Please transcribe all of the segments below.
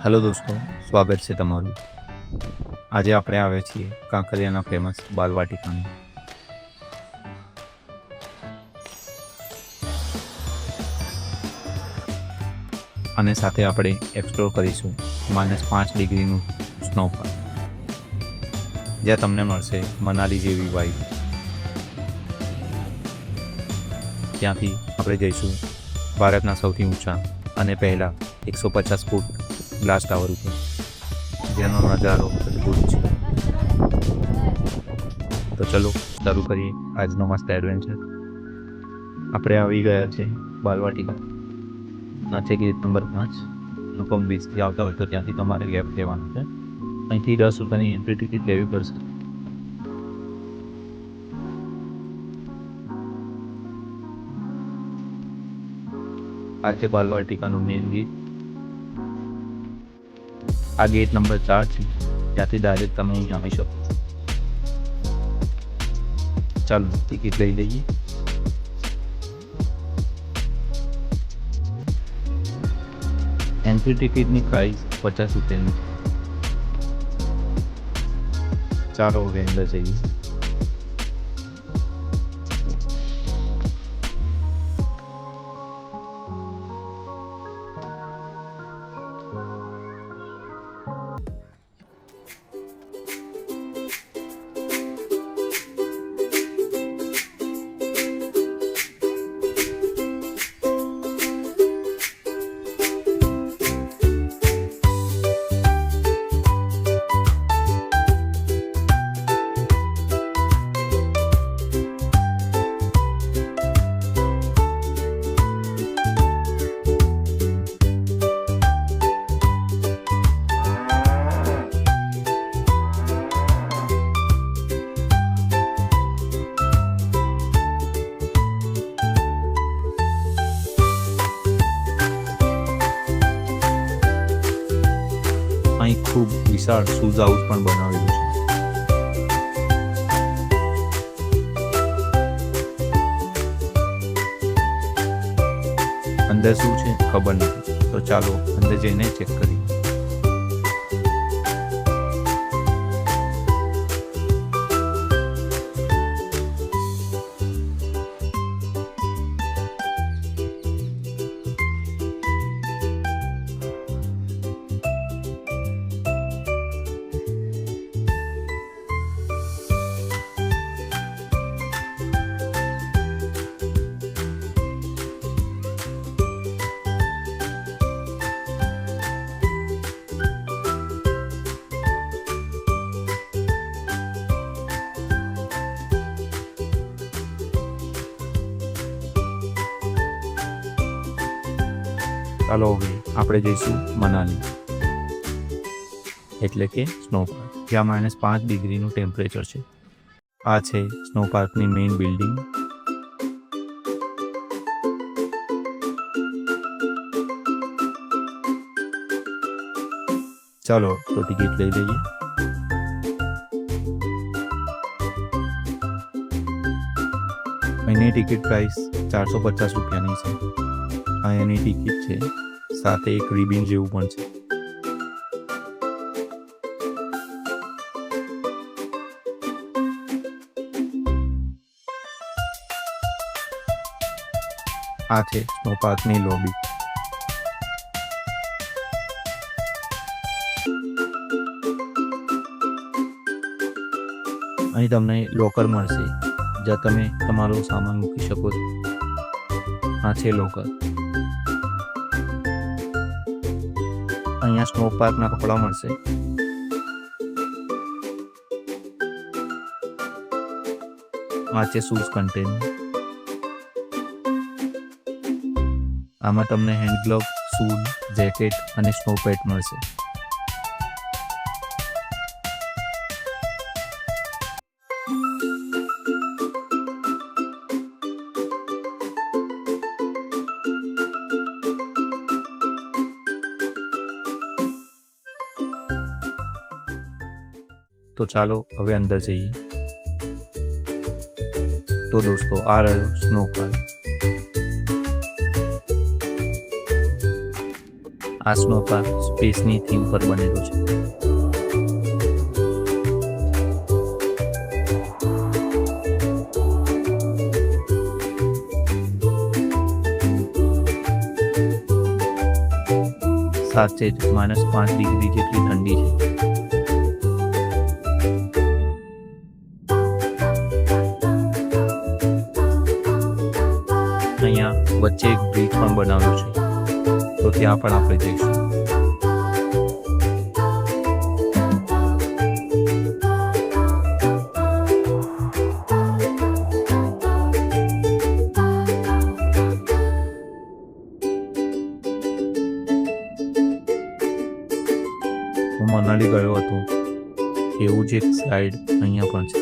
Hello દોસ્તો, સ્વાગત છે તમારું. આજે આપણે આવ્યા છીએ કાંકરિયાના ફેમસ બાલવાટિકામાં. અને સાથે આપણે એક્સપ્લોર કરીશું -5 ડિગ્રીનું સ્નોફોલ, જ્યાં તમને મળશે મનાલી જેવી વાઇબ. ત્યાંથી આપણે જઈશું ભારતના સૌથી ઊંચા અને પહેલા 150 ફૂટ ગ્લાસ ટાવર ઉપર, જેનો નજારો અદ્ભુત છે. તો ચલો શરૂ કરીએ આજનો મસ્ત એડવેન્ચર. આપણે આવી ગયા છે બાલવાટિકા. છે ગેટ નંબર 5. અનુપમ બીચથી આવતા હોય તો ત્યાંથી તમારે ગેપ લેવાનું છે. અહીંથી 10 રૂપિયાની એન્ટ્રી ટિકિટ લેવી પડશે. આ છે બાલવાટિકાનું મેઇન ગેટ. આ ગેટ નંબર 4 છે, ત્યાંથી ડાયરેક્ટ તમે અહીં આવી શકો. ચાલો ટિકિટ લઈ લઈએ. એન્ટ્રી ટિકિટની પ્રાઇસ 50 રૂપિયાની. ચાલો હવે અંદર જઈએ. અહીં ખૂબ વિશાળ શૂઝ હાઉસ પણ બનાવેલું છે. અંદર શું છે ખબર નથી, તો ચાલો અંદર જઈને ચેક કરીએ. ચાલો હવે આપણે જઈશું મનાલી, એટલે કે સ્નો પાર્ક, જ્યાં -5 ડિગ્રીનું ટેમ્પરેચર છે. આ છે સ્નો પાર્કની મેઇન બિલ્ડિંગ. ચાલો તો ટિકિટ લઈ લઈએ. અહીંની ટિકિટ પ્રાઇસ 450 રૂપિયાની છે. આ એની ટિકિટ છે, સાથે એક રિબિન જેવું પણ છે. આ છે સ્નો પાર્કની લોબી. અહીં તમને લોકર મળશે, જ્યાં તમે તમારો સામાન મૂકી શકો છો. આ છે લોકર. અહીંયા સ્નો પાર્કના કપડાં મળશે. આ છે શૂઝ કન્ટેનર. આમાં તમને હેન્ડ ગ્લવ, શૂઝ, જેકેટ અને સ્નો પેટ મળશે. તો ચાલો હવે અંદર જઈએ. તો દોસ્તો, આ રહ્યો સ્નો પાર્ક. આ સ્નો પાર્ક સ્પેસની થીમ પર બનેલો છે. સાથે જ -5 ડિગ્રી જેટલી ઠંડી છે. અહીંયા વચ્ચે એક બ્રિજ પણ બનાવ્યો છે, તો ત્યાં પણ આપણે જઈશું. હું મનાલી ગયો હતો, એવું જ એક સ્લાઇડ અહીંયા પણ છે.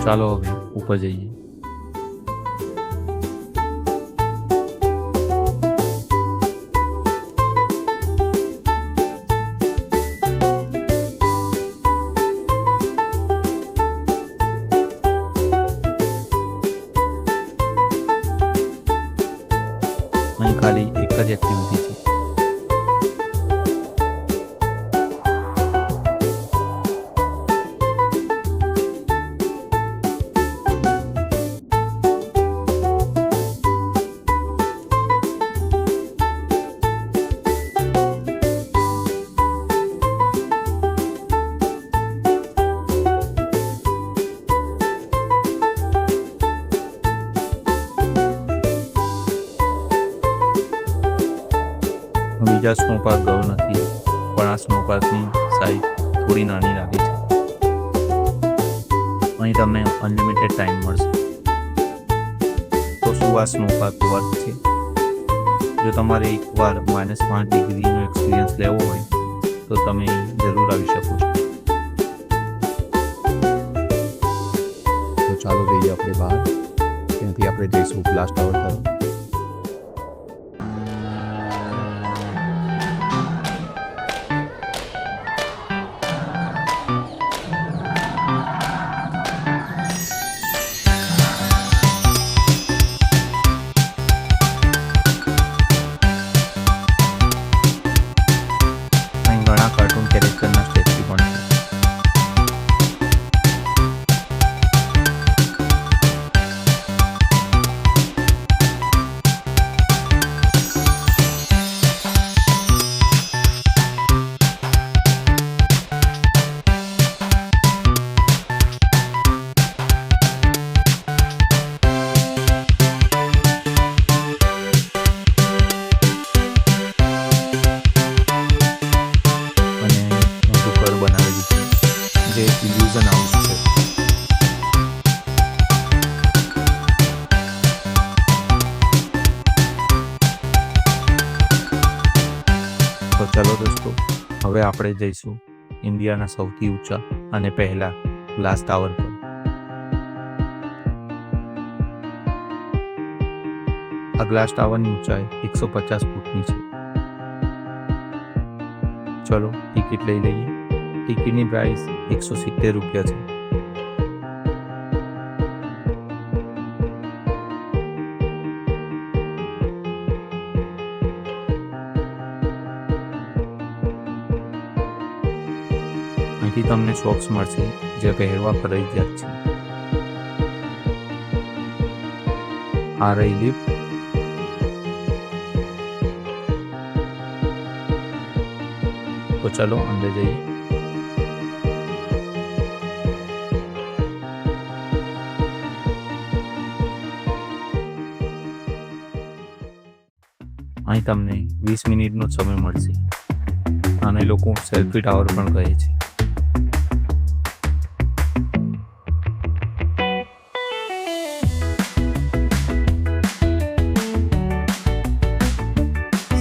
ચાલો હવે ઉપર જઈએ. અહીં ખાલી એક જ એક્ટિવિટી છે. બીજા સ્નો પાર્ક ગયો નથી, પણ આ સ્નો પાર્કની સાઈઝ થોડી નાની લાગે છે. અહીં તમને અનલિમિટેડ ટાઈમ મળશે. તો શું આ સ્નો પાર્ક વર્થ છે? જો તમારે એકવાર -5 ડિગ્રીનો એક્સપિરિયન્સ લેવો હોય તો તમે જરૂર આવી શકો છો. તો ચાલો જઈએ આપણે બહાર. ત્યાંથી આપણે જઈશું ગ્લાસ ટાવર તરફ. કાર્ટૂન કેરેક્ટરના સ્ટેચ્યુ પણ છે. જે ઇલ્યુઝન હાઉસ છે. તો ચાલો દોસ્તો, હવે આપણે જઈશું ઇન્ડિયાના સૌથી ઊંચા અને પહેલા ગ્લાસ ટાવર પર. આ ગ્લાસ ટાવરની ઊંચાઈ 150 ફૂટની છે. ચલો ટિકિટ લઈ લઈએ. ટિકિટની પ્રાઇસ 170 રૂપિયા છે. અહીંથી તમને સોક્સ મળશે જે પહેરવા ફરજિયાત છે. આ રહી લિફ્ટ. તો ચલો અંદર જઈએ. અહીં તમને 20 મિનિટનો જ સમય મળશે. આને લોકો સેલ્ફી ટાવર પણ કહે છે.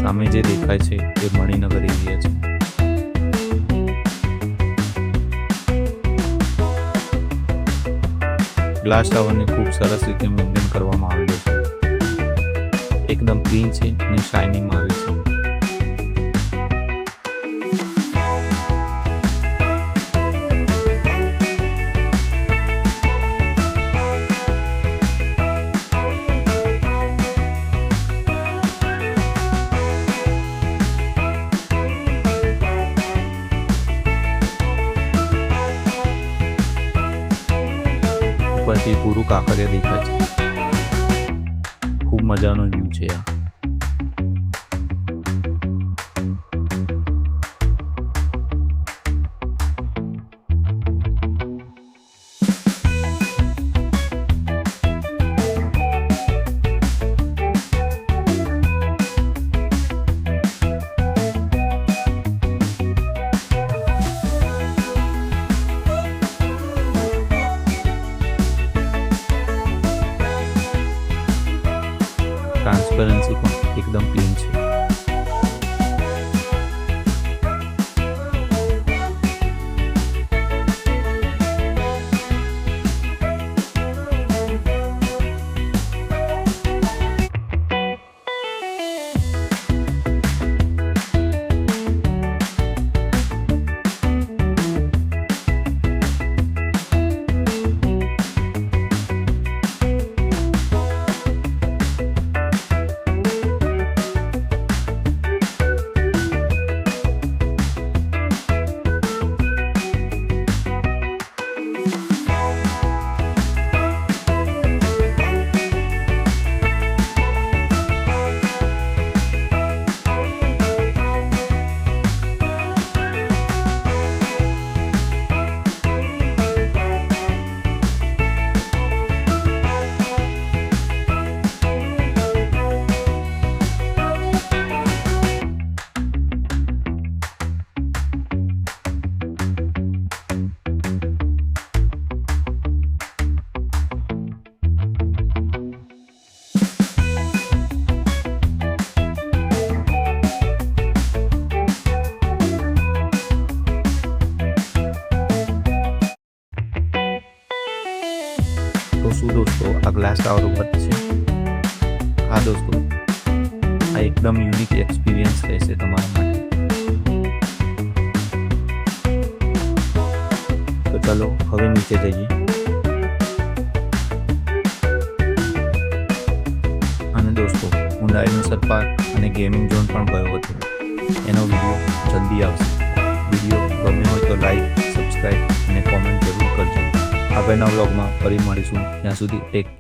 સામે જે દેખાય છે એ મણિનગર એરિયા છે. ગ્લાસ ટાવરને ખૂબ સરસ રીતે મેન્ટેન કરવામાં આવેલો છે. એકદમ ક્લીન છે અને શાઇનિંગ આવે છે. ઉપરથી પૂરું કાંકરિયા દેખાય છે. ખૂબ મજાનો વ્યૂ છે આ. ટ્રાન્સપરન્સી પણ એકદમ ક્લીન છે. તો શું દોસ્તો, આ ગ્લાસ ટાવર ઉપર છે? હા દોસ્તો, આ એકદમ યુનિક એક્સપિરિયન્સ રહેશે તમારા માટે. તો ચલો હવે નીચે જઈએ. અને દોસ્તો, હું ડાયનોસર પાર્ક અને ગેમિંગ ઝોન પણ ગયો હતો. એનો વિડીયો જલ્દી આવશે. વિડીયો ગમે હોય તો લાઈક, સબસ્ક્રાઈબ અને કોમેન્ટ જરૂર કરજો. આગળના વ્લોગમાં ફરી મળીશું. ત્યાં સુધી ટેક કેર.